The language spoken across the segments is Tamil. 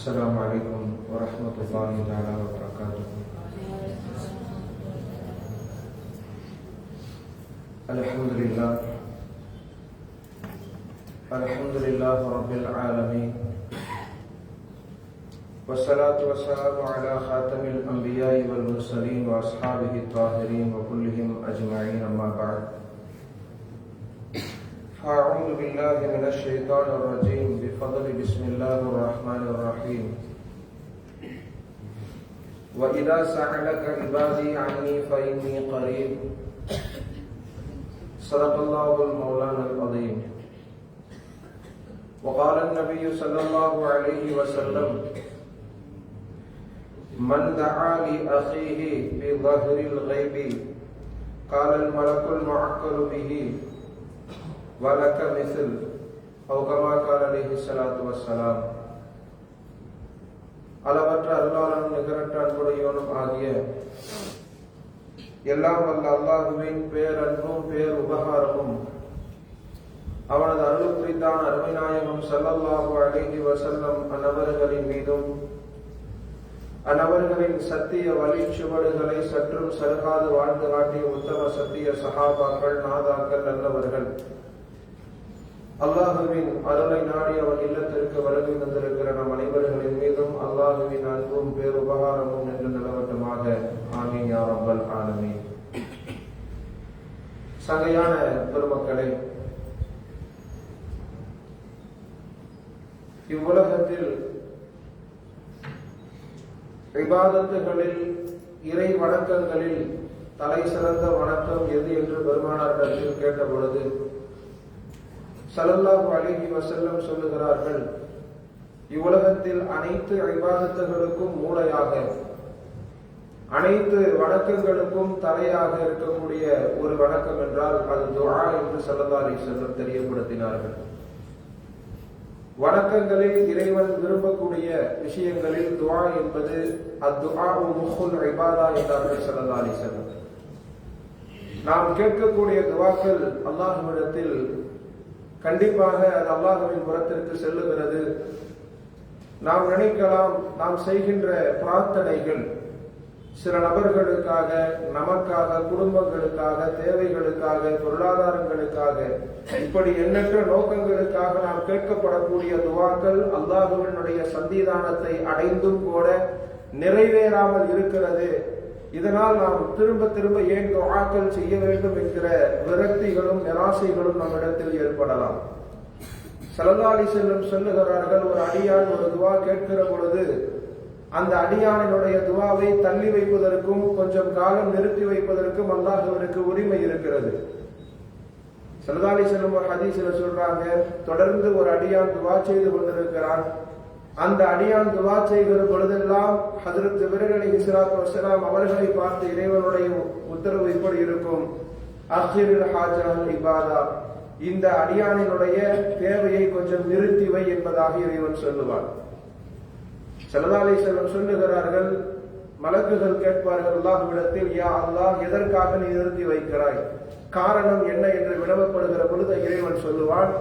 السلام عليكم ورحمة الله تعالى وبركاته. الحمد لله رب العالمين، والصلاة والسلام على خاتم الأنبياء والمرسلين وأصحابه الطاهرين وكلهم أجمعين، أما بعد. أعوذ بالله من الشيطان الرجيم بفضل بسم الله الرحمن الرحيم. وإذا سألك عبادي عني فإني قريب. صدق الله المولانا العظيم. وقال النبي صلى الله عليه وسلم: من دعا لأخيه بظهر الغيب قال الملك المعقل به وَلَكَ مِثْلُ أو كما قال عليه الصلاة والسلام. அளவற்ற அருளாளனும் நிகரற்ற அன்புடையோனும் ஆகிய எல்லாம் வல்ல அல்லாஹுவின் பேரன்பும் பேர் உபகாரமும் அவனது அருள் குறித்தான அருமை நாயகம் ஸல்லல்லாஹு அலைஹி வஸல்லம் அன்னவர்களின் மீதும் அன்னவர்களின் சத்திய வழிச்சுவடுகளை சற்றும் சருகாது வாழ்ந்து காட்டிய உத்தம சத்திய சஹாபாக்கள், நாதாக்கள், நல்லவர்கள், அல்லாஹுவின் அருளை நாடி அவன் இல்லத்திற்கு வருகை தந்திருக்கிற நம் அனைவர்களின் மீதும் அல்லாஹுவின் அன்பும் பேருபகாரமும் என்று நிலவட்டமாக. ஆமீன் யா ரப்பல் ஆலமீன். சங்கையான பெருமக்களே, இவ்வுலகத்தில் இபாதத்துகளில், இறை வணக்கங்களில் தலை சிறந்த வணக்கம் எது என்று பெருமானாரிடத்தில் கேட்ட பொழுது ஸல்லல்லாஹு அலைஹி வஸல்லம் சொல்லுகிறார்கள், இவ்வுலகத்தில் அனைத்து இபாதத்துகளுக்கும் மூளையாக, அனைத்து வணக்கங்களுக்கும் தலையாக இருக்கக்கூடிய ஒரு வணக்கம் என்றால் அது துஆ என்று ஸல்லல்லாஹு அலைஹி வஸல்லம் தெரியப்படுத்தினார்கள். வணக்கங்களில் இறைவன் விரும்பக்கூடிய விஷயங்களில் துஆ என்பது அத்துஆஉ முஹுல் இபாதா என்றார்கள் ஸல்லல்லாஹு அலைஹி வஸல்லம். நாம் கேட்கக்கூடிய துஆக்கள் அல்லாஹ்விடத்தில் கண்டிப்பாக அது அல்லாஹ்வின் புறத்திற்கு செல்லுகிறது. நாம் நினைக்கலாம், நாம் செய்கின்ற பிரார்த்தனைகள் சில நபர்களுக்காக, நமக்காக, குடும்பங்களுக்காக, தேவைகளுக்காக, பொருளாதாரங்களுக்காக, இப்படி எண்ணற்ற நோக்கங்களுக்காக நாம் கேட்கப்படக்கூடிய துஆக்கள் அல்லாஹ்வினுடைய சன்னிதானத்தை அடைந்தும் கூட நிறைவேறாமல் இருக்கிறது. இதனால் நாம் திரும்ப திரும்ப ஏன் துஆக்கள் செய்ய வேண்டும் என்கிற விரக்திகளும் நிராசைகளும் நம்மிடத்தில் ஏற்படலாம். ஸல்லல்லாஹு அலைஹி வஸல்லம் சொல்லுகிறார்கள், ஒரு அடியான் ஒரு துஆ கேட்கிற பொழுது அந்த அடியானினுடைய துஆவை தள்ளி வைப்பதற்கும் கொஞ்சம் காலம் நிறுத்தி வைப்பதற்கும் அல்லாஹ்விற்கு உரிமை இருக்கிறது. ஸல்லல்லாஹு அலைஹி வஸல்லம் ஒரு ஹதீஸ்ல சொல்றாங்க, தொடர்ந்து ஒரு அடியான் துஆ செய்து கொண்டிருக்கிறான். அந்த அடியான் துஆ செய்கிற பொழுதெல்லாம் ஹஜ்ரத் ஜிப்ரீல் அலைஹிஸ்ஸலாத்து வஸ்ஸலாம் அவர்களை பார்த்து இறைவனுடைய உத்தரவு இப்படி இருக்கும்: அக்ஹிரில் ஹாஜல் இபாதா, இந்த அடியானினுடைய தேவையை கொஞ்சம் நிறுத்தி வை என்பதாக இறைவன் சொல்லுவார். ஸல்லல்லாஹு அலைஹி வஸல்லம் சொல்லுகிறார்கள், மலக்குகள் கேட்பார்கள் அல்லாஹ்விடத்தில், யா அல்லாஹ், எதற்காக நீ நிறுத்தி வைக்கிறாய், காரணம் என்ன என்று வினவப்படுகிற பொழுது இறைவன் சொல்லுவான்,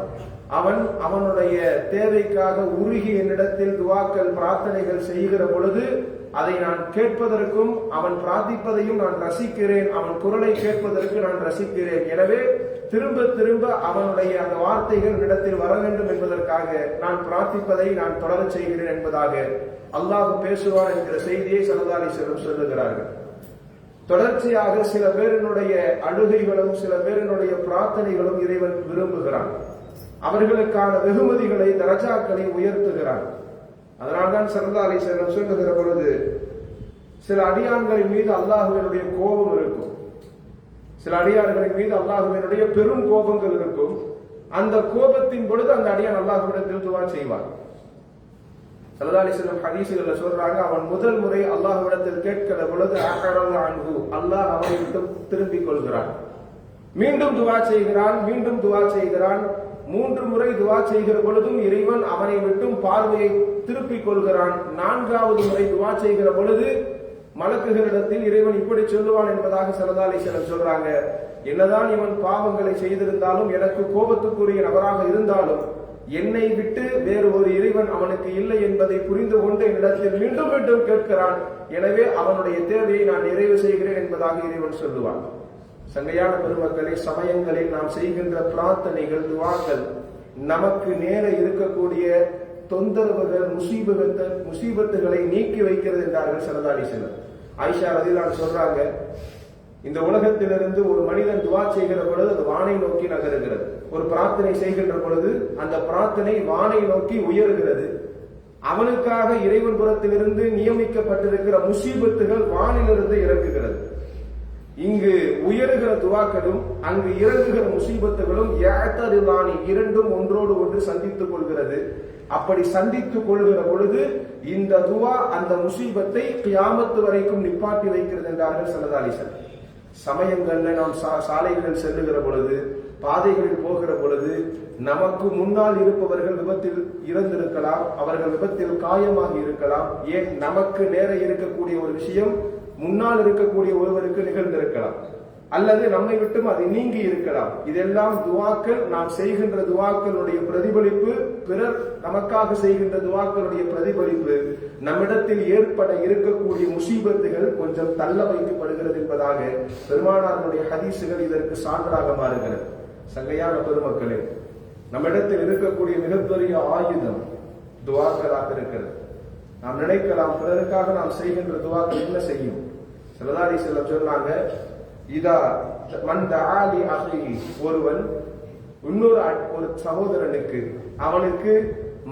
அவனுடைய தேவைக்காக உருகி என்னிடத்தில் துஆக்கள், பிரார்த்தனைகள் செய்கிற பொழுது அதை நான் கேட்பதற்கும் அவன் பிரார்த்திப்பதையும் நான் ரசிக்கிறேன், அவன் குரலை கேட்பதற்கு நான் ரசிக்கிறேன். எனவே திரும்ப திரும்ப அவனுடைய அந்த வார்த்தைகள் இடத்தில் வர வேண்டும் என்பதற்காக நான் பிரார்த்திப்பதை நான் தொடரச் செய்கிறேன் என்பதாக அல்லாஹ் பேசுவான் என்கிற செய்தியை ஸல்லல்லாஹு அலைஹி வஸல்லம் சொல்லுகிறார்கள். தொடர்ச்சியாக சில பேரினுடைய அழுகைகளும் சில பேரினுடைய பிரார்த்தனைகளும் இறைவன் விரும்புகிறான். அவர்களுக்கான வெகுமதிகளை, தரஜாக்களை உயர்த்துகிறான். அதனால்தான் ஸல்லல்லாஹு அலைஹி வஸல்லம் சொல்லுகிற பொழுது சில அடியான்களின் மீது அல்லாஹ்வினுடைய கோபம் இருக்கும், சில அடியார்களின் மீது அல்லாஹ்வினுடைய பெரும் கோபங்கள் இருக்கும். அந்த கோபத்தின் பொழுது அந்த அடியான் அல்லாஹ்விடத்தில் துஆ செய்வான். ஸல்லல்லாஹு அலைஹி வஸல்லம் ஹதீஸ்ல சொல்றாங்க, அவன் முதல் முறை அல்லாஹ்விடத்தில் கேட்கிற பொழுது அல்லாஹ் அவனை விட்டு திரும்பிக் கொள்கிறான். மீண்டும் துஆ செய்கிறான், மீண்டும் துஆ செய்கிறான். 3 முறை துஆ செய்கிற பொழுதும் இறைவன் அவனை விட்டும் பார்வையை திருப்பிக் கொள்கிறான். 4வது முறை துஆ செய்கிற பொழுது மலக்குகளிடத்தில் இறைவன் இப்படி சொல்லுவான் என்பதாக ஸல்லல்லாஹு அலைஹி வஸல்லம் சொல்றாங்க, என்னதான் இவன் பாவங்களை செய்திருந்தாலும், எனக்கு கோபத்துக்குரிய நபராக இருந்தாலும், என்னை விட்டு வேறு ஒரு இறைவன் அவனுக்கு இல்லை என்பதை புரிந்து கொண்டு என்னிடத்தில் மீண்டும் மீண்டும் கேட்கிறான், எனவே அவனுடைய தேவையை நான் நிறைவு செய்கிறேன் என்பதாக இறைவன் சொல்லுவான். சங்கையான பெருமக்களை, சமயங்களில் நாம் செய்கின்ற பிரார்த்தனைகள், துவாக்கள் நமக்கு நேர இருக்கக்கூடிய தொந்தரவுகள், முசீபத்துகளை நீக்கி வைக்கிறது என்றார்கள் ஸல்லல்லாஹு அலைஹி வஸல்லம். ஆயிஷா ரலியல்லாஹு சொல்றாங்க, இந்த உலகத்திலிருந்து ஒரு மனிதன் துவா செய்கிற பொழுது அது வானை நோக்கி நகருகிறது. ஒரு பிரார்த்தனை செய்கின்ற பொழுது அந்த பிரார்த்தனை வானை நோக்கி உயர்கிறது. அவனுக்காக இறைவன் புறத்திலிருந்து நியமிக்கப்பட்டிருக்கிற முசீபத்துகள் வானிலிருந்து இறங்குகிறது. இங்கு உயர்கிற துவாக்களும் அங்கு இறங்குகிற முசீபத்துகளும் இரண்டும் ஒன்றோடு ஒன்று சந்தித்துக் கொள்கிறது. அப்படி சந்தித்துக் கொள்கிற பொழுது இந்த துவா அந்த முசீபத்தை கியாமத்து வரைக்கும் நிப்பாட்டி வைக்கிறது என்றார்கள் ஸல்லல்லாஹு அலைஹி வஸல்லம். சமயங்கள்ல நாம் சாலைகளில் செல்லுகிற பொழுது, பாதைகளில் போகிற பொழுது நமக்கு முன்னால் இருப்பவர்கள் விபத்தில் இறந்திருக்கலாம், அவர்கள் விபத்தில் காயமாகி இருக்கலாம். ஏன், நமக்கு நேர இருக்கக்கூடிய ஒரு விஷயம் முன்னால் இருக்கக்கூடிய ஒருவருக்கு நிகழ்ந்திருக்கலாம், அல்லது நம்மை விட்டும் அது நீங்கி இருக்கலாம். இதெல்லாம் துவாக்கள், நாம் செய்கின்ற துவாக்களுடைய பிரதிபலிப்பு, பிறர் நமக்காக செய்கின்ற துவாக்களுடைய பிரதிபலிப்பு. நம்மிடத்தில் ஏற்பட இருக்கக்கூடிய முசீபத்துகள் கொஞ்சம் தள்ள வைக்கப்படுகிறது என்பதாக பெருமானாருடைய ஹதீசுகள் இதற்கு சான்றாக மாறுகிறது. சங்கையான பெருமக்களே, நம்மிடத்தில் இருக்கக்கூடிய மிகப்பெரிய ஆயுதம் துவாக்களாக இருக்கிறது. நாம் நினைக்கலாம், பிறருக்காக நாம் செய்கின்ற துவாக்கள் என்ன செய்யும்? ஸல்லல்லாஹு அலைஹி வஸல்லம் சொன்னாங்க, இதா மன் தஆலி அஹீஹி, ஒருவன் இன்னொரு சகோதரனுக்கு அவனுக்கு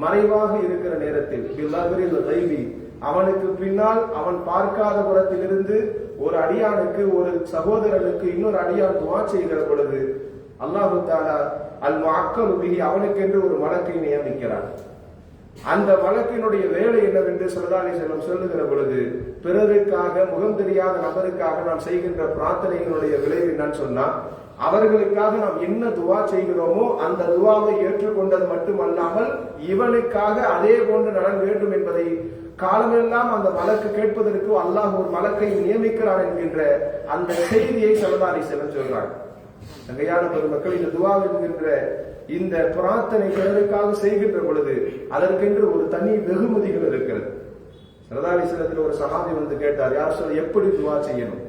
மறைவாக இருக்கிற நேரத்தில், பில்லஹ்ரில் கைபி, அவனுக்கு பின்னால் அவன் பார்க்காத புறத்திலிருந்து ஒரு அடியானுக்கு, ஒரு சகோதரனுக்கு இன்னொரு அடியான் துவா செய்கிற பொழுது அல்லாஹு தஆலா அல் முஅக்கலு பிஹி, அவனுக்கென்று ஒரு மலக்கை நியமிக்கிறான். அந்த வழக்கினுடைய வேலை என்னவென்று ஸல்லல்லாஹு அலைஹி வஸல்லம் சொல்லுகிற பொழுது, பிறருக்காக, முகம் தெரியாத நபருக்காக நாம் செய்கின்ற பிரார்த்தனைகளுடைய விளைவு என்னன்னு சொன்னா, அவர்களுக்காக நாம் என்ன துவா செய்கிறோமோ அந்த துவாவை ஏற்றுக்கொண்டது மட்டுமல்லாமல் இவனுக்காக அதே போன்று நலன் வேண்டும் என்பதை காலமெல்லாம் அந்த மலக்கு கேட்பதற்கு அல்லாஹ் ஒரு மலக்கை நியமிக்கிறான் என்கின்ற அந்த செய்தியை ஸல்லல்லாஹு அலைஹி வஸல்லம் சொல்றாங்க. சங்கையான பெருமக்கள், இந்த துவா என்கின்ற இந்த பிரார்த்தனை பிறருக்காக செய்கின்ற பொழுது அதற்கென்று ஒரு தனி வெகுமதிகள் இருக்கிறது. ஸல்லல்லாஹு அலைஹி வஸல்லம் ஒரு சஹாபி வந்து கேட்டார், யார் சொல்ல, எப்படி துவா செய்யணும்?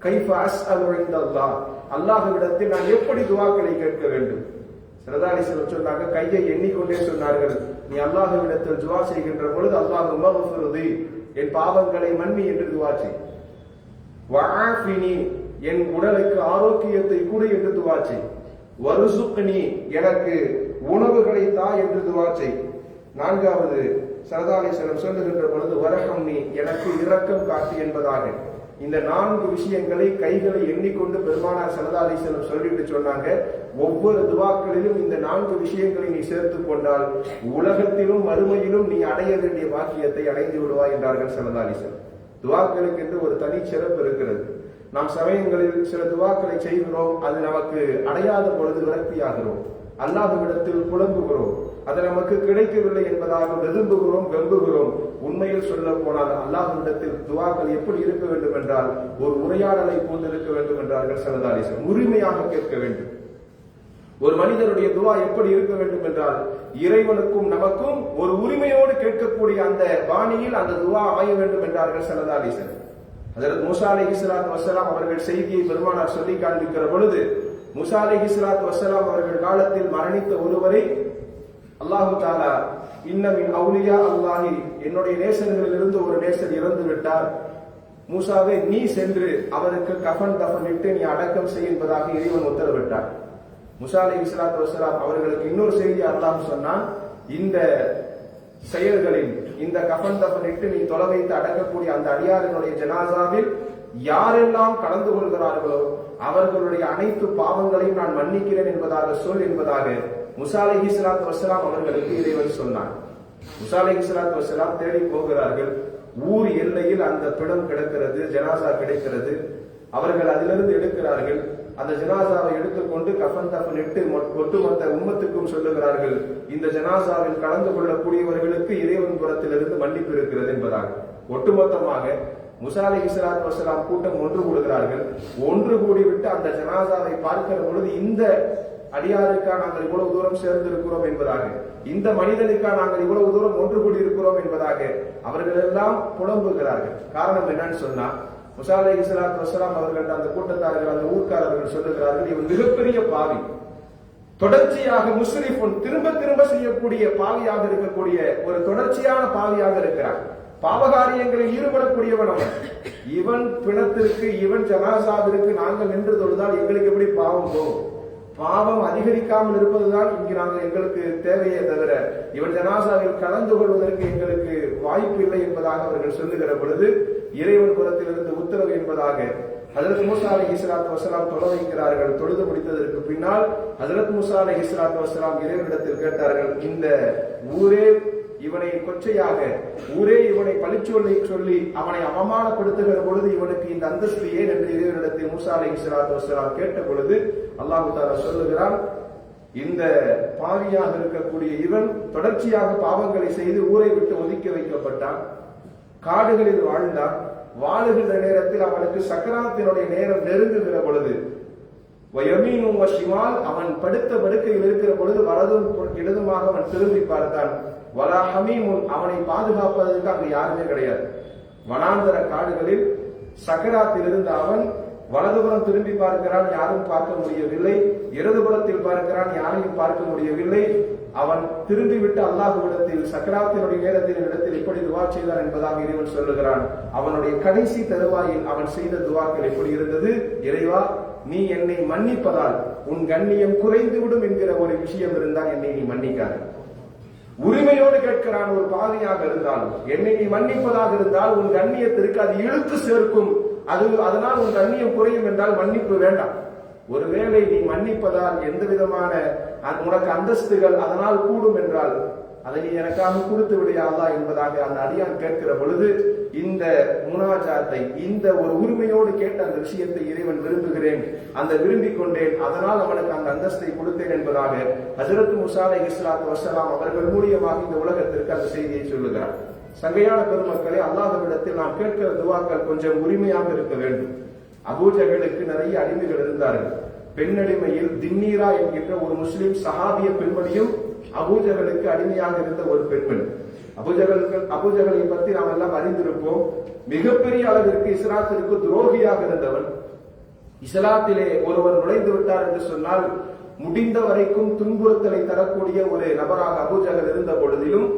கைஃப அஸ்அலு இன்தல்லாஹ், அல்லாஹ்விடத்தில் நான் எப்படி துவாக்களை கேட்க வேண்டும்? ஸல்லல்லாஹு அலைஹி வஸல்லம் சொன்னாங்க, கையை எண்ணிக்கொண்டே சொன்னார்கள், நீ அல்லாஹ்விடத்தில் துவா செய்கின்ற பொழுது அல்லாஹும்ம ஃபிர்லி, என் பாவங்களை மன்னி என்று துவா செய். வஆஃபினி, என் உடலுக்கு ஆரோக்கியத்தை கொடு என்று துவா செய். வர்சுக்னி, எனக்கு உணவுகளை தா என்று துவா செய். நான்காவது ஸல்லல்லாஹு அலைஹி வஸல்லம் சொல்லுகின்ற பொழுது வரஹம்னி, எனக்கு இரக்கம் காட்டு என்பதாக இந்த 4 விஷயங்களை கைகளை எண்ணிக்கொண்டு பெருமானார் ஸல்லல்லாஹு அலைஹி வஸல்லம் சொல்லிட்டு சொன்னாங்க, ஒவ்வொரு துவாக்களிலும் இந்த 4 விஷயங்களை நீ சேர்த்துக் கொண்டால் உலகத்திலும் மறுமையிலும் நீ அடைய வேண்டிய பாக்கியத்தை அடைந்து விடுவாய் என்றார்கள் ஸல்லல்லாஹு அலைஹி வஸல்லம். துவாக்களுக்கு என்று ஒரு தனி சிறப்பு இருக்கிறது. நாம் சமயங்களில் சில துவாக்களை செய்கிறோம், அது நமக்கு அடையாத பொழுது விரக்தியாகிறோம், அல்லாஹ்விடத்தில் புலம்புகிறோம், அது நமக்கு கிடைக்கவில்லை என்பதாக வெதும்புகிறோம், வெம்புகிறோம். உண்மையில் சொல்ல போனால் அல்லாஹ்விடத்தில் துவாக்கள் எப்படி இருக்க வேண்டும் என்றால் ஒரு உரையாடலை போன்று இருக்க வேண்டும் என்றார்கள் ஸல்லல்லாஹு அலைஹி வஸல்லம். உரிமையாக கேட்க வேண்டும். ஒரு மனிதனுடைய துவா எப்படி இருக்க வேண்டும் என்றால் இறைவனுக்கும் நமக்கும் ஒரு உரிமையோடு கேட்கக்கூடிய அந்த பாணியில் அந்த துவா அமைய வேண்டும் என்றார்கள் ஸல்லல்லாஹு அலைஹி வஸல்லம். ஹஜ்ரத் மூஸா அலைஹிஸ்ஸலாத்து வஸ்ஸலாம் அவர்கள் செய்தியை பெருமானார் சொல்லி காண்பிக்கிற பொழுது, மூஸா அலைஹிஸ்ஸலாத்து வஸ்ஸலாம் அவர்கள் காலத்தில் மரணித்த ஒருவரை அல்லாஹு தஆலா இன்ன மின் அவுலியா அல்லாஹி, என்னுடைய நேசர்களிலிருந்து ஒரு நேசர் இறந்து விட்டார், மூசாவே நீ சென்று அவருக்கு கஃன் தஃன் இட்டு நீ அடக்கம் செய் என்பதாக இறைவன் உத்தரவிட்டார். மூஸா அலைஹிஸ்ஸலாத்து வஸ்ஸலாம் அவர்களுக்கு இன்னொரு செய்தி அல்லாஹ் சொன்னான், இந்த செயல்களில் இந்த கஃன் தஃன் இட்டு நீ தொலை வைத்து அடக்கக்கூடிய அந்த அடியாரினுடைய ஜனாசாவில் யாரெல்லாம் கலந்து கொள்கிறார்களோ அவர்களுடைய அனைத்து பாவங்களையும் நான் மன்னிக்கிறேன் என்பதாக சொல் என்பதாக மூஸா அலைஹிஸ்ஸலாத்து வஸ்ஸலாம் அவர்களுக்கு இறைவன் சொன்னார். மூஸா அலைஹிஸ்ஸலாத்து வஸ்ஸலாம் தேடி போகிறார்கள். ஊர் எல்லையில் அந்த பிணம் கிடக்கிறது, ஜனாசா கிடைக்கிறது. அவர்கள் அதிலிருந்து எடுக்கிறார்கள். அந்த ஜனாசாவை எடுத்துக்கொண்டு கஃன் தஃன் இட்டு ஒட்டுமொத்த உம்மத்துக்கும் சொல்லுகிறார்கள், இந்த ஜனாசாவில் கலந்து கொள்ளக்கூடியவர்களுக்கு இறைவன் புறத்திலிருந்து மன்னிப்பு இருக்கிறது என்பதாக. ஒட்டுமொத்தமாக மூஸா அலைஹிஸ்ஸலாத்து வஸ்ஸலாம் கூட்டம் ஒன்று கூடுகிறார்கள். ஒன்று கூடிவிட்டு அந்த ஜனாசாவை பார்க்கிற பொழுது இந்த அடியாருக்கா நாங்கள் இவ்வளவு தூரம் சேர்ந்திருக்கிறோம் என்பதாக, இந்த மனிதனுக்கா நாங்கள் இவ்வளவு தூரம் ஒன்று கூடியிருக்கிறோம் என்பதாக அவர்கள் எல்லாம் புலம்புகிறார்கள். காரணம் என்னன்னு சொன்னா, மூசா அலைஹிஸ்ஸலாத்து வஸ்ஸலாம் அவர்கள் அந்த கூட்டத்தார்கள், அந்த ஊர்க்காரர்கள் சொல்லுகிறார்கள், இவன் மிகப்பெரிய பாவி, தொடர்ச்சியாக முஸ்லிஃபுன் திரும்ப திரும்ப செய்யக்கூடிய பாவியாக இருக்கக்கூடிய ஒரு தொடர்ச்சியான பாவியாக இருக்கிறான், பாவகாரியங்களில் ஈடுபடக்கூடியவன் அவன். இவன் பிணத்திற்கு, இவன் ஜனாசாவிற்கு நாங்கள் நின்று தொழுதால் எங்களுக்கு எப்படி பாவம் போகும்? பாவம் அதிகரிக்காமல் இருப்பதுதான் இங்கு நாங்கள் எங்களுக்கு தேவையே தவிர இவன் ஜனாசாவில் கலந்து கொள்வதற்கு எங்களுக்கு வாய்ப்பு இல்லை என்பதாக அவர்கள் சொல்லுகிற பொழுது, இறைவன் புறத்திலிருந்து உத்தரவு என்பதாக ஹஜ்ரத் மூசா அலைஹிஸ்ஸலாத்து வஸ்ஸலாம் தொழ வைக்கிறார்கள். தொழுது முடித்ததற்கு பின்னால் ஹஜ்ரத் மூசா அலைஹிஸ்ஸலாத்து வஸ்ஸலாம் இறைவனிடத்தில் கேட்டார்கள், இந்த ஊரே இவனை கொச்சையாக, ஊரே இவனை பழிச்சொல்லை சொல்லி அவனை அவமானப்படுத்துகிற பொழுது இவனுக்கு இந்த அந்தஸ்து ஏன் என்று இறைவனிடத்தில் மூசா அலைஹிஸ்ஸலாத்து வஸ்ஸலாம் கேட்ட பொழுது அல்லாஹ் தஆலா சொல்லுகிறான், இந்த பாவியாக இருக்கக்கூடிய இவன் தொடர்ச்சியாக பாவங்களை செய்து ஊரை விட்டு ஒதுக்கி வைக்கப்பட்டான், காடுகளில் வாழ்ந்தான். வாழுகின்ற நேரத்தில் அவனுக்கு சக்கராத்தினுடைய நேரம் நெருங்குகிற பொழுது வயமீனும் வஷிமால், அவன் படுத்த படுக்கையில் இருக்கிற பொழுது வலதும் இடதுமாக அவன் திரும்பி பார்த்தான். வலா ஹமீமுன், அவனை பாதுகாப்பதற்கு அங்கு யாருமே கிடையாது. வனாந்தர காடுகளில் சக்கராத்தில் இருந்த அவன் வலதுபுறம் திரும்பி பார்க்கிறான், யாரும் பார்க்க முடியவில்லை. இடதுபுறத்தில் பார்க்கிறான், யாரையும் பார்க்க முடியவில்லை. அவன் திரும்பிவிட்டு அல்லாஹ்விடத்தில் சக்கராத்தினுடைய நேரத்தின் இடத்தில் எப்படி துவா செய்தான் என்பதாக இறைவன் சொல்லுகிறான். அவனுடைய கடைசி தருவாயில் அவன் செய்த துவாக்கள் எப்படி இருந்தது? இறைவா, நீ என்னை மன்னிப்பதால் உன் கண்ணியம் குறைந்துவிடும் என்கிற ஒரு விஷயம் இருந்தால் என்னை நீ மன்னிக்காது. உரிமையோடு கேட்கிறான், ஒரு பாவியாக இருந்தாலும் என்னை நீ மன்னிப்பதாக இருந்தால் உன் கண்ணியத்திற்கு அது இழுத்து சேர்க்கும், அதனால் உன் கண்ணியம் குறையும் என்றால் மன்னிப்பு வேண்டாம். ஒருவேளை நீ மன்னிப்பதால் எந்த விதமான உனக்கு அந்தஸ்துகள் அதனால் கூடும் என்றால் அதை நீ எனக்காக கொடுத்து விடையா அல்லாஹ் என்பதாக அந்த அடியான் கேட்கிற பொழுது இந்த முனாஜாத்தை, இந்த ஒரு உரிமையோடு கேட்ட அந்த விஷயத்தை இறைவன் விரும்புகிறேன், அந்த விரும்பிக் கொண்டேன், அதனால் அவனுக்கு அந்த அந்தஸ்தை கொடுத்தேன் என்பதாக ஹஜ்ரத் மூசா அலைஹிஸ்ஸலாத்து வஸ்ஸலாம் அவர்கள் மூலியமாக இந்த உலகத்திற்கு அந்த செய்தியை சொல்லுகிறார். சங்கையான பெருமக்களே, அல்லாஹ்விடத்தில் நாம் கேட்கிற துவாக்கள் கொஞ்சம் உரிமையாக இருக்க வேண்டும். அபூஜஹலுக்கு நிறைய அடிமைகள் இருந்தார்கள். பெண்ணடிமையில் தின்னீரா என்கின்ற ஒரு முஸ்லிம் சஹாபிய பெண்மணியும் அபூஜஹலுக்கு அடிமையாக இருந்த ஒரு பெண்மணி. அபூஜஹலை பற்றி நாம் எல்லாம் அறிந்திருப்போம். மிகப்பெரிய அளவிற்கு இஸ்லாத்திற்கு துரோகியாக இருந்தவன். இஸ்லாத்திலே ஒருவர் நுழைந்து விட்டார் என்று சொன்னால் முடிந்த வரைக்கும் துன்புறுத்தலை தரக்கூடிய ஒரு நபராக அபூஜஹல் இருந்த பொழுதிலும்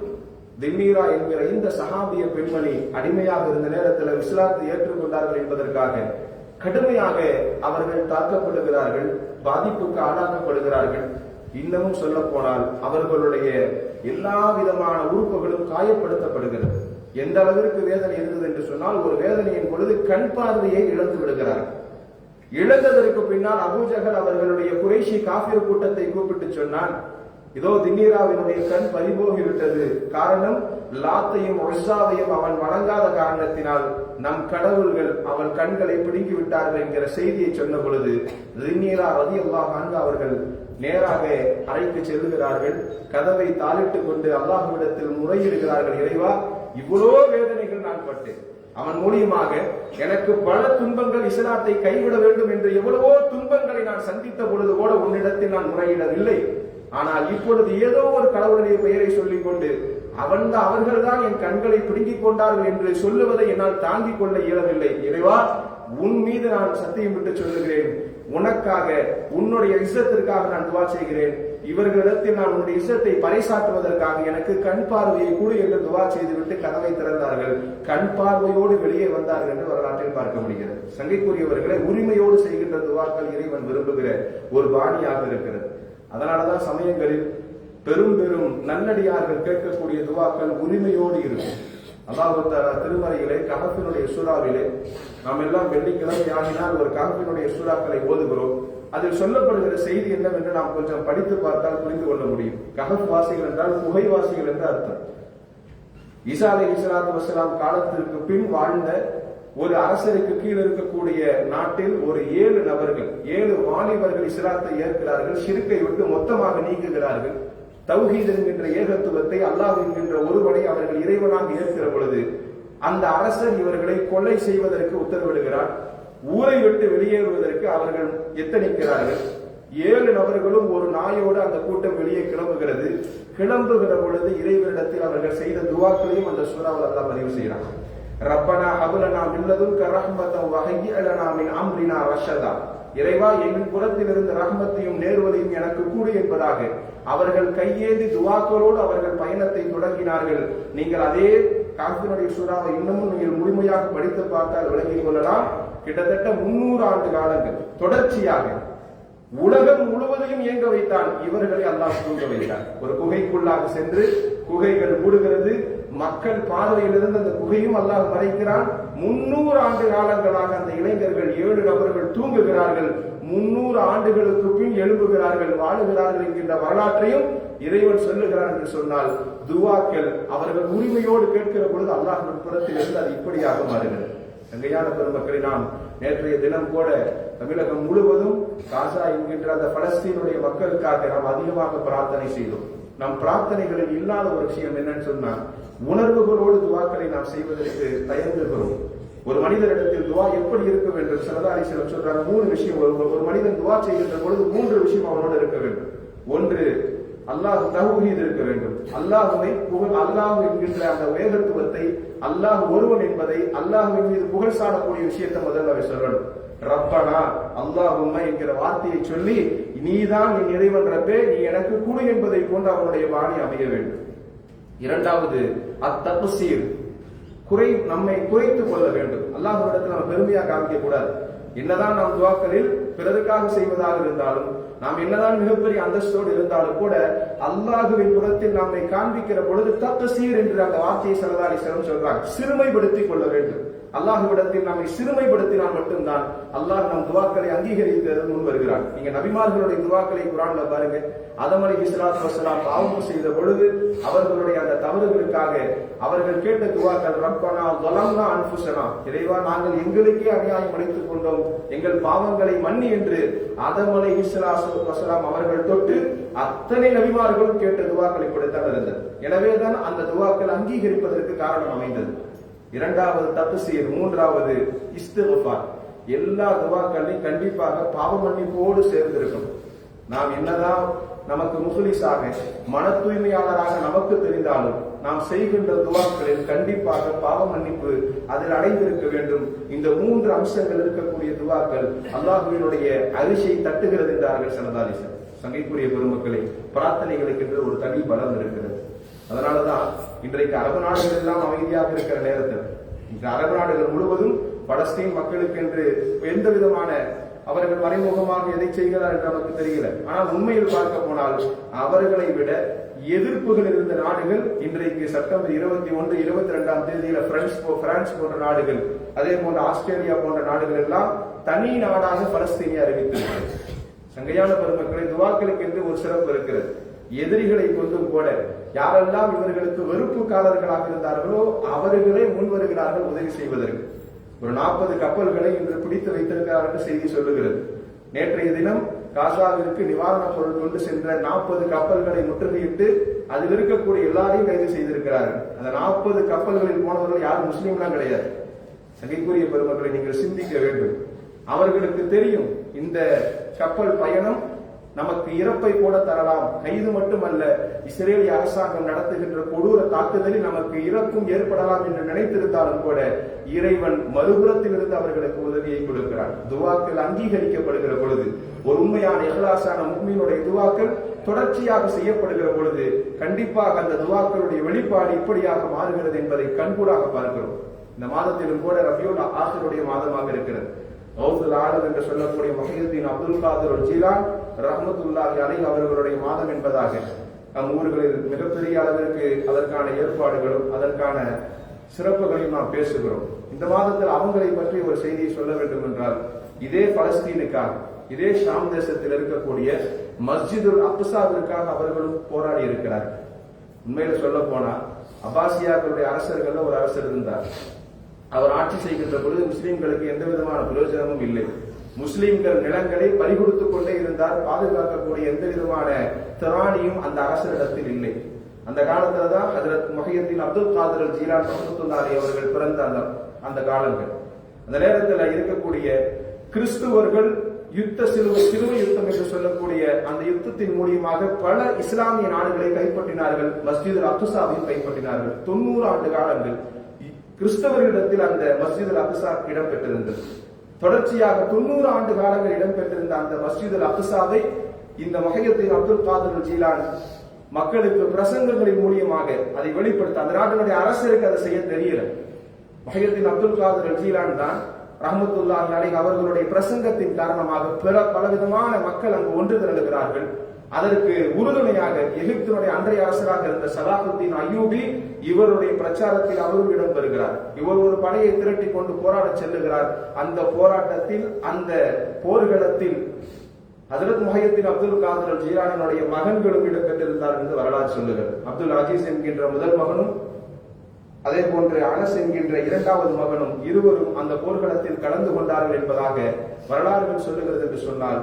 தின்னீரா என்கிற இந்த சஹாபிய பெண்மணி அடிமையாக இருந்த நேரத்தில் இஸ்லாத்தை ஏற்றுக்கொண்டார்கள் என்பதற்காக கடுமையாக அவர்கள் தாக்கப்படுகிறார்கள், பாதிப்புக்கு ஆளாக்கப்படுகிறார்கள். இன்னமும் சொல்ல போனால் அவர்களுடைய எல்லா விதமான உறுப்புகளும் காயப்படுத்தப்படுகிறது. எந்த அளவிற்கு வேதனை இருந்தது என்று சொன்னால், ஒரு வேதனையின் பொழுது கண் பார்வையை இழந்து விடுகிறார்கள். இழந்ததற்கு பின்னால் அபூஜஹல் அவர்களுடைய குறைஷி காஃபிர் கூட்டத்தை கூப்பிட்டு சொன்னான், இதோ தின்னீராவினுடைய கண் பறிபோகிவிட்டது. காரணம், லாத்தையும் உஸ்ஸாவையும் அவன் வணங்காத காரணத்தினால் நம் கடவுள்கள் அவன் கண்களை பிடுங்கி விட்டார்கள் என்கிற செய்தியை சொன்ன பொழுது தின்னீரா ரலியல்லாஹு அன்ஹு அவர்கள் நேராக அறைக்கு செல்லுகிறார்கள். கதவை தாளிட்டுக் கொண்டு அல்லாஹ்விடத்தில் முறையிடுகிறார்கள், இறைவா, இவ்வளோ வேதனைகள் நான் பட்டேன், அவன் மூலியமாக எனக்கு பல துன்பங்கள், இஸ்லாத்தை கைவிட வேண்டும் என்று எவ்வளவோ துன்பங்களை நான் சந்தித்த பொழுது கூட உன்னிடத்தில் நான் முறையிடவில்லை. ஆனால் இப்பொழுது ஏதோ ஒரு கடவுளுடைய பெயரை சொல்லிக் கொண்டு அவர்கள் தான் என் கண்களை பிடுங்கிக் கொண்டார்கள் என்று சொல்லுவதை என்னால் தாங்கிக் கொள்ள இயலவில்லை. இறைவா, உன் மீது நான் சத்தியம் விட்டு சொல்லுகிறேன், உனக்காக, உன்னுடைய இஸ்ஸத்திற்காக நான் துவா செய்கிறேன். இவர்களிடத்தில் நான் உன்னுடைய இஸ்ஸத்தை பறைசாற்றுவதற்காக எனக்கு கண் பார்வையை கூட என்று துவா செய்துவிட்டு கதவை திறந்தார்கள். கண் பார்வையோடு வெளியே வந்தார்கள் என்று வரலாற்றில் பார்க்க முடிகிறது. சங்கைக்குரியவர்களை, உரிமையோடு செய்கின்ற துவாக்கள் இறைவன் விரும்புகிற ஒரு பாணியாக இருக்கிறது. அதனாலதான் சமயங்களில் பெரும் பெரும் நல்லடியார்கள் கேட்கக்கூடிய துவாக்கள் உரிமையோடு இருக்கும். அல்லாஹ் தஆலா திருமறையிலே கஹஃபினுடைய சூறாவிலே நாம் எல்லாம் வெள்ளிக்கிழமை ஆகினால் ஒரு கஹஃபினுடைய சூறாக்களை ஓதுகிறோம். அதில் சொல்லப்படுகிற செய்தி என்னவென்று நாம் கொஞ்சம் படித்து பார்த்தால் புரிந்து கொள்ள முடியும். கஹஃப் வாசிகள் என்றால் புகைவாசிகள் என்று அர்த்தம். ஈசா அலைஹிஸ்ஸலாத்து வஸ்ஸலாம் காலத்திற்கு பின் வாழ்ந்த ஒரு அரசருக்கு கீழ் இருக்கக்கூடிய நாட்டில் ஒரு 7 நபர்கள், 7 வாலிபர்கள் இஸ்லாத்தை ஏற்கிறார்கள். ஷிர்க்கை விட்டு மொத்தமாக நீக்குகிறார்கள். தௌஹீத் என்கின்ற ஏகத்துவத்தை, அல்லாஹ் என்கின்ற ஒருவனை அவர்கள் இறைவனாக ஏற்கிற பொழுது அந்த அரசர் இவர்களை கொலை செய்வதற்கு உத்தரவிடுகிறார். ஊரை விட்டு வெளியேறுவதற்கு அவர்கள் எத்தனிக்கிறார்கள். 7 நபர்களும் ஒரு நாயோடு அந்த கூட்டம் வெளியே கிளம்புகிறது. கிளம்புகிற பொழுது இறைவனிடத்தில் அவர்கள் செய்த துவாக்களையும் அந்த சூறாவில் அல்லாஹ் பதிவு செய்யறாங்க. ரப்பனா ஹப்லனா மின் லதுன்க ரஹ்மத்தன் வஹய்யிஅ லனா மின் அம்ரினா ரஷதா. இறைவா, எங்கள் புறத்திலிருந்து ரஹ்மத்தையும் நேர்வதையும் எனக்கு கூடு என்பதாக அவர்கள் கையேந்தி துவாக்களோடு அவர்கள் பயணத்தை தொடங்கினார்கள். நீங்கள் அதே காஃபினுடைய சூறாவை இன்னமும் நீங்கள் முழுமையாக படித்து பார்த்தால் விளங்கிக் கொள்ளலாம். கிட்டத்தட்ட 300 ஆண்டு காலங்கள் தொடர்ச்சியாக உலகம் முழுவதையும் இயங்க வைத்தான். இவர்களை அல்லாஹ் தூங்க வைத்தான். ஒரு குகைக்குள்ளாக சென்று குகைகள் மூடுகிறது. மக்கள் பார்வையிலிருந்து அந்த குகையும் அல்லாஹ் மறைக்கிறான். 300 ஆண்டு காலங்களாக அந்த இளைஞர்கள் 7 நபர்கள் தூங்குகிறார்கள். 300 ஆண்டுகளுக்கு பின் எழும்புகிறார்கள், வாழுகிறார்கள் என்கின்ற வரலாற்றையும் இறைவன் சொல்லுகிறான் என்று சொன்னால், துவாக்கள் அவர்கள் உரிமையோடு கேட்கிற பொழுது அல்லாஹ்வின் புறத்தில் இருந்து அது இப்படியாக மாறுகிறது. தங்கையான பெருமக்களை, நாம் நேற்றைய தினம் கூட தமிழகம் முழுவதும் காசா என்கின்ற அந்த பலஸ்தீனுடைய மக்களுக்காக நாம் அதிகமாக பிரார்த்தனை செய்தோம். நம் பிரார்த்தனைகளில் இல்லாத ஒரு விஷயம் என்னன்னு சொன்னா, உணர்வுகளோடு துவாக்களை நாம் செய்வதற்கு தயங்குகிறோம். ஒரு மனிதனிடத்தில் துவா எப்படி இருக்க வேண்டும்? ஸல்லல்லாஹு அலைஹி வஸல்லம் சொல்றாங்க, 3 விஷயம். ஒரு மனிதன் துவா செய்கின்ற பொழுது 3 விஷயம் அவனோடு இருக்க வேண்டும். ஒன்று, அல்லாஹ் தௌஹீத் இருக்க வேண்டும். அல்லாஹ்வை அல்லாஹ் என்கின்ற அந்த வேகத்துவத்தை, அல்லாஹ் ஒருவன் என்பதை, அல்லாஹ்வின் மீது புகழ் சாடக்கூடிய விஷயத்தை முதல்ல அவை சொல்லணும். ரப்பனா அல்லாஹும்ம என்கிற வார்த்தையை சொல்லி, நீதான் என் இறைவன் ரப்பே, நீ எனக்கு குடு என்பதை போன்று அவனுடைய வாணி அமைய வேண்டும். இரண்டாவது, அத்தக்சீர், நம்மை குறைத்துக் கொள்ள வேண்டும். அல்லாஹ்விடத்தில் நம்ம பெருமையாக காமிக்க கூடாது. என்னதான் நாம் துவாக்களில் பிறருக்காக செய்வதாக இருந்தாலும், நாம் என்னதான் மிகப்பெரிய அந்தஸ்தோடு இருந்தாலும் கூட அல்லாஹுவின் புறத்தில் நம்மை காண்பிக்கிற பொழுது தக்சீர் என்று அந்த வார்த்தையை ஸல்லல்லாஹு அலைஹி வஸல்லம் சொல்றாங்க. சிறுமைப்படுத்திக் கொள்ள வேண்டும். அல்லாஹ்விடத்தில் நம்மை சிறுமைப்படுத்தினால் மட்டும்தான் அல்லாஹ் நம் துவாக்களை அங்கீகரிக்க முன் வருகிறான். நீங்க நபிமார்களுடைய துவாக்களை குர்ஆன்ல பாருங்க. ஆதம் அலைஹிஸ்ஸலாத்து வஸ்ஸலாம் பாவம் செய்த பொழுது அவர்களுடைய அந்த தவறுகளுக்காக அவர்கள் கேட்ட துவாக்கள், ரப்பனா ஸலம்னா அன்ஃபுஸனா, இறைவா, நாங்கள் எங்களுக்கே அநியாயம் அளித்துக் கொண்டோம், எங்கள் பாவங்களை மன்னி என்று ஆதம் அலைஹிஸ்ஸலாத்து வஸ்ஸலாம் அவர்கள் தொட்டு அத்தனை நபிமார்களும் கேட்ட துவாக்களை இப்படித்தான் இருந்தது. எனவேதான் அந்த துவாக்கள் அங்கீகரிப்பதற்கு காரணம் அமைந்தது. இரண்டாவது தக்சீர். மூன்றாவது இஸ்திக்ஃபார். எல்லா துவாக்களையும் கண்டிப்பாக பாவ மன்னிப்போடு சேர்ந்திருக்கும். நாம் என்னதான் நமக்கு முஃலிஸாக, மன தூய்மையாளராக நமக்கு தெரிந்தாலும் நாம் செய்கின்ற துவாக்களில் கண்டிப்பாக பாவ மன்னிப்பு அதில் அடைந்திருக்க வேண்டும். இந்த 3 அம்சங்கள் இருக்கக்கூடிய துவாக்கள் அல்லாஹ்வினுடைய அரிசை தட்டுகிறது என்றார்கள் ஸல்லல்லாஹு அலைஹி வஸல்லம். சங்கைக்குரிய பெருமக்களே, பிரார்த்தனைகளுக்கு என்று ஒரு தனி பலம் இருக்கிறது. அதனாலதான் இன்றைக்கு அரபு நாடுகள் எல்லாம் அமைதியாக இருக்கிற நேரத்தில், இந்த அரபு நாடுகள் முழுவதும் பலஸ்தீன் மக்களுக்கு என்று எந்த விதமான அவர்கள் மறைமுகமாக எதை செய்கிறார் என்று நமக்கு தெரியல. ஆனால் உண்மையில் பார்க்க போனால் அவர்களை விட எதிர்ப்புகள் இருந்த நாடுகள் இன்றைக்கு செப்டம்பர் 21, 22ஆம் தேதியில பிரான்ஸ் போன்ற நாடுகள், அதே போன்ற ஆஸ்திரேலியா போன்ற நாடுகள் எல்லாம் தனி நாடாக பலஸ்தீனை அறிவித்திருக்கிறது. சங்கையான பெருமக்களை, துவாக்களுக்கு என்று ஒரு சிறப்பு இருக்கிறது. எதிரிகளை கொண்டும் கூட யாரெல்லாம் இவர்களுக்கு வெறுப்புக்காரர்களாக இருந்தார்களோ அவர்களே முன் வருகிறார்கள் உதவி செய்வதற்கு. ஒரு 40 கப்பல்களை இன்று பிடித்து வைத்திருக்கிறார்கள் செய்தி சொல்லுகிறது. நேற்றைய தினம் காசாவிற்கு நிவாரணப் பொருள் கொண்டு சென்ற 40 கப்பல்களை முற்றுகையிட்டு அதில் இருக்கக்கூடிய எல்லாரையும் கைது செய்திருக்கிறார்கள். அந்த 40 கப்பல்களில் போனவர்கள் யாரும் முஸ்லீம்லாம் கிடையாது. சங்கைக்குரிய பெருமக்களை, நீங்கள் சிந்திக்க வேண்டும். அவர்களுக்கு தெரியும் இந்த கப்பல் பயணம் நமக்கு இறப்பை கூட தரலாம், கைது மட்டுமல்ல, இஸ்ரேலிய அரசாங்கம் நடத்துகின்ற கொடூர தாக்குதலில் நமக்கு இறப்பும் ஏற்படலாம் என்று நினைத்திருந்தாலும் கூட இறைவன் மறுபுறத்தில் இருந்து அவர்களுக்கு உதவியை கொடுக்கிறார். துவாக்கள் அங்கீகரிக்கப்படுகிற பொழுது, ஒரு உண்மையான இஹ்லாஸான முஃமினுடைய துவாக்கள் தொடர்ச்சியாக செய்யப்படுகிற பொழுது கண்டிப்பாக அந்த துவாக்களுடைய வெளிப்பாடு இப்படியாக மாறுகிறது என்பதை கண்கூடாக பார்க்கிறோம். இந்த மாதத்திலும் கூட ரபியுல் ஆஹிருடைய மாதமாக இருக்கிறது. கௌசுல் ஆலம் என்று சொல்லக்கூடிய முஹையத்தீன் அப்துல் காதிர் ஜீலான் ரஹ்மத்துல்லாஹி அலைஹி அவர்களுடைய மாதம் என்பதாக நம் ஊர்களில் மிகப்பெரிய அளவிற்கு அதற்கான ஏற்பாடுகளும் அதற்கான சிறப்புகளையும் நாம் பேசுகிறோம். இந்த மாதத்தில் அவங்களை பற்றி ஒரு செய்தியை சொல்ல வேண்டும் என்றால், இதே பலஸ்தீனுக்காக, இதே ஷாம் தேசத்தில் இருக்கக்கூடிய மஸ்ஜிதுல் அக்ஸாவிற்காக அவர்களும் போராடி இருக்கிறார். உண்மையில சொல்ல போனா அப்பாசியாக்களுடைய அரசர்கள் ஒரு அரசர் இருந்தார். அவர் ஆட்சி செய்கின்ற பொழுது முஸ்லிம்களுக்கு எந்த விதமான பிரயோஜனமும் இல்லை. முஸ்லிம்கள் நிலங்களை பறிகொடுத்துக் கொண்டே இருந்தார். பாதுகாக்கக்கூடிய எந்த விதமான திராணியும் அந்த அரசரிடத்தில் இல்லை. அந்த காலத்துலதான் ஹஜ்ரத் முஹையத்தீன் அப்துல் காதிர் ஜீலான் ரஹ்மத்துல்லாஹி அவர்கள் பிறந்த அந்த காலங்கள். அந்த நேரத்தில் இருக்கக்கூடிய கிறிஸ்துவர்கள் சிலுவை யுத்தம் என்று சொல்லக்கூடிய அந்த யுத்தத்தின் மூலியமாக பல இஸ்லாமிய நாடுகளை கைப்பற்றினார்கள். மஸ்ஜித் அல்-அக்ஸாவையும் கைப்பற்றினார்கள். 90 ஆண்டு காலங்கள் கிறிஸ்தவர்களிடத்தில் அந்த மஸ்ஜித் அல்-அக்ஸா இடம்பெற்றிருந்தது. தொடர்ச்சியாக 90 ஆண்டு காலங்கள் இடம்பெற்றிருந்த அந்த மஸ்ஜித் அல்-அக்ஸாவை இந்த முஹையத்தீன் அப்துல் காதிர் ஜீலானி மக்களுக்கு பிரசங்கங்களின் மூலியமாக அதை வெளிப்படுத்த அந்த நாட்டினுடைய அரசருக்கு அதை செய்ய தெரியல. முஹையத்தீன் அப்துல் காதிர் ஜீலானி தான் ரஹ்மத்துல்லாஹி அலைஹி அவர்களுடைய பிரசங்கத்தின் காரணமாக பலவிதமான மக்கள் அங்கு ஒன்று திரளுகிறார்கள். அதற்கு உறுதுணையாக எகிப்தினுடைய அன்றைய அரசராக இருந்த சலாஹுத்தீன் அய்யூபி இவருடைய பிரச்சாரத்தில் அவரும் இடம் பெறுகிறார். இவர் ஒரு படையை திரட்டி கொண்டு போராட செல்லுகிறார். அந்த போராட்டத்தில் அந்த போர்களத்தில் ஹஜ்ரத் முஹையத்தீன் அப்துல் காதிர் ஜீலானியுடைய மகன்களும் இடம்பெற்றிருந்தார் என்று வரலாறு சொல்லுகிறது. அப்துல் அஜீஸ் என்கின்ற முதல் மகனும் அதே போன்று அனஸ் என்கின்ற இரண்டாவது மகனும் இருவரும் அந்த போர்க்களத்தில் கலந்து கொண்டார்கள் என்பதாக வரலாறுகள் சொல்லுகிறது என்று சொன்னால்,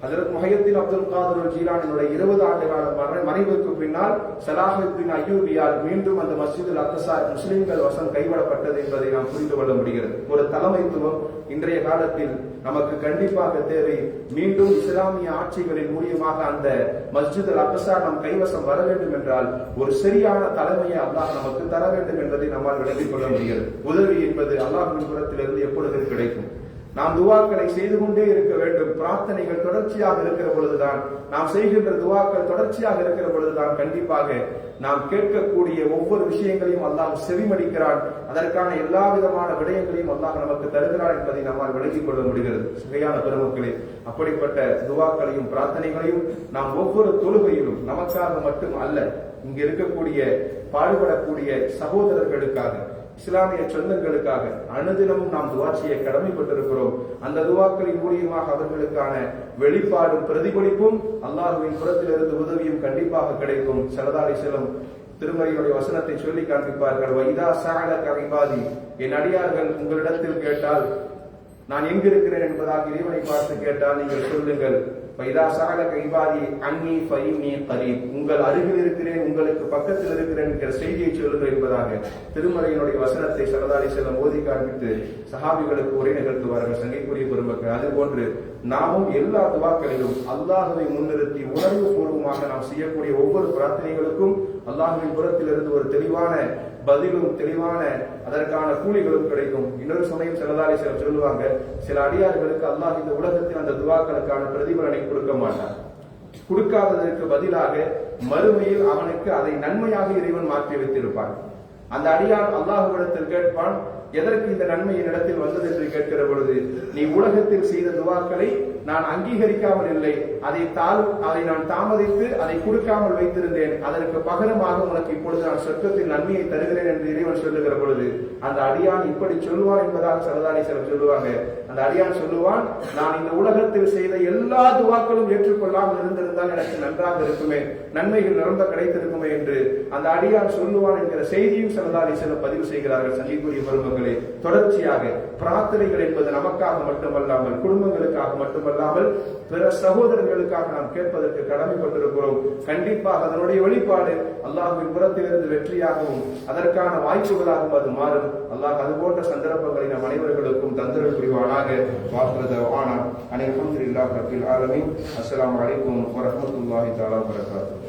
ஹஜ்ரத் முஹையத்தீன் அப்துல் காதிர் ஜீலானியுடைய 20 ஆண்டு கால மறைவுக்கு பின்னால் சலாஹுத்தீன் அய்யூபியால் மீண்டும் அந்த மஸ்ஜித் அல்-அக்ஸா முஸ்லிம்கள் வசம் கைவிடப்பட்டது என்பதை நாம் புரிந்து கொள்ள முடிகிறது. ஒரு தலைமைத்துவம் இன்றைய காலத்தில் நமக்கு கண்டிப்பாக தேவை. மீண்டும் இஸ்லாமிய ஆட்சிகளின் மூலியமாக அந்த மஸ்ஜித் அல்-அக்ஸா நம் கைவசம் வர வேண்டும் என்றால் ஒரு சரியான தலைமையை அல்லாஹ் நமக்கு தர வேண்டும் என்பதை நம்மால் விளங்கிக் கொள்ள முடிகிறது. உதவி என்பது அல்லாஹ்வின் புறத்திலிருந்து எப்பொழுதும் கிடைக்கும். நாம் துவாக்களை செய்து கொண்டே இருக்க வேண்டும். பிரார்த்தனைகள் தொடர்ச்சியாக இருக்கிற பொழுதுதான், நாம் செய்கின்ற துவாக்கள் தொடர்ச்சியாக இருக்கிற பொழுதுதான் கண்டிப்பாக நாம் கேட்கக்கூடிய ஒவ்வொரு விஷயங்களையும் அல்லாஹ் செவிமடிக்கிறான். அதற்கான எல்லா விதமான விடயங்களையும் அல்லாஹ் நமக்கு தருகிறான் என்பதை நம்மால் விளங்கிக் கொள்ள முடிகிறது. சுகையான பெருமக்களே, அப்படிப்பட்ட துவாக்களையும் பிரார்த்தனைகளையும் நாம் ஒவ்வொரு தொழுகையிலும் நமக்காக மட்டும் அல்ல, இங்கு இருக்கக்கூடிய பாடுபடக்கூடிய சகோதரர்களுக்காக, இஸ்லாமிய சொந்தங்களுக்காக அனுதினமும் நாம் துவா செய்ய கடமைப்பட்டிருக்கிறோம். அந்த துவாக்களின் மூலியமாக அவர்களுக்கான வெளிப்பாடும் பிரதிபலிப்பும் அல்லாஹ்வின் புறத்திலிருந்து உதவியும் கண்டிப்பாக கிடைக்கும். ஸல்லல்லாஹு அலைஹி வஸல்லம் திருமறையுடைய வசனத்தை சொல்லி காண்பிப்பார்கள். வைதா ஸஅலக இபாதி, என் அடியார்கள் உங்களிடத்தில் கேட்டால், நான் எங்கு இருக்கிறேன் என்பதாக இறைவனை பார்த்து கேட்டால் நீங்கள் சொல்லுங்கள், வைதா ஸஅலக இபாதி அன்னி ஃபஇன்னி கரீப், உங்கள் அருகில் இருக்கிறேன், உங்களுக்கு பக்கத்தில் இருக்கிறேன் என்கிற செய்தியை சொல்லுங்கள் என்பதாக திருமறையினுடைய வசனத்தை ஸல்லல்லாஹு அலைஹி வஸல்லம் ஓதி காண்பித்து சஹாபிகளுக்கு உரை நிகழ்த்துவார்கள். சங்கைக்குரிய பெருமக்கள், அதுபோன்று நாமும் எல்லா துவாக்களிலும் அல்லாஹ்வை முன்னிறுத்தி உணர்வு பூர்வமாக நாம் செய்யக்கூடிய ஒவ்வொரு பிரார்த்தனைகளுக்கும் அல்லாஹ்வின் புறத்திலிருந்து ஒரு தெளிவான பதிலும் தெளிவான அதற்கான கூலிகளும் கிடைக்கும். இன்னொரு சமயம் ஸல்லல்லாஹு அலைஹி வஸல்லம் சொல்லுவாங்க, சில அடியார்களுக்கு அல்லாஹ் இந்த உலகத்தில் அந்த துவாக்களுக்கான பிரதிபலனை கொடுக்க மாட்டார். கொடுக்காததற்கு பதிலாக மறுமையில் அவனுக்கு அதை நன்மையாக இறைவன் மாற்றி வைத்திருப்பான். அந்த அடியான் அல்லாஹ்விடத்தில் கேட்பான், எதற்கு இந்த நன்மை என்னிடத்தில் வந்தது என்று கேட்கிற பொழுது, நீ உலகத்தில் செய்த துவாக்களை நான் அங்கீகரிக்காமல் இல்லை, அதை நான் தாமதித்து அதை கொடுக்காமல் வைத்திருந்தேன், அதற்கு பகரமாக உனக்கு இப்பொழுது நான் சொர்க்கத்தில் நன்மையை தருகிறேன் என்று இறைவன் சொல்லுகிற பொழுது அந்த அடியான் இப்படி சொல்லுவான் என்பதாக ஸல்லல்லாஹு அலைஹி வஸல்லம் சொல்லுவாங்க. அந்த அடியான் சொல்லுவான், நான் இந்த உலகத்தில் செய்த எல்லா துவாக்களும் ஏற்றுக்கொள்ளாமல் இருந்திருந்தால் எனக்கு நன்றாக இருக்குமே, நன்மைகள் நிரம்ப கிடைத்திருக்குமே என்று அந்த அடியான் சொல்லுவான் என்கிற செய்தியும் ஸல்லல்லாஹு அலைஹி வஸல்லம் பதிவு செய்கிறார்கள். சங்கைக்குரிய பெருமக்களே, தொடர்ச்சியாக பிரார்த்தனைகள் என்பது நமக்காக மட்டுமல்லாமல், குடும்பங்களுக்காக மட்டுமல்லாமல், பிற சகோதரர்களுக்காக நாம் கேட்பதற்கு கடமைப்பட்டிருக்கிறோம். கண்டிப்பாக அதனுடைய வெளிப்பாடு அல்லாஹ்வின் புறத்திலிருந்து வெற்றியாகவும் அதற்கான வாய்ப்புகளாகவும் அது மாறும். அல்லாஹ் அது போன்ற சந்தர்ப்பங்களை நம் அனைவர்களுக்கும் தந்தரல் புரிவானாக. வாக்குறுதி ஆனா அனைவரும் அல்ஹம்துலில்லாஹி ரப்பில் ஆலமீன். அஸ்ஸலாமு அலைக்கும் வரஹ்மத்துல்லாஹி தஆலா வபரகாத்துஹு.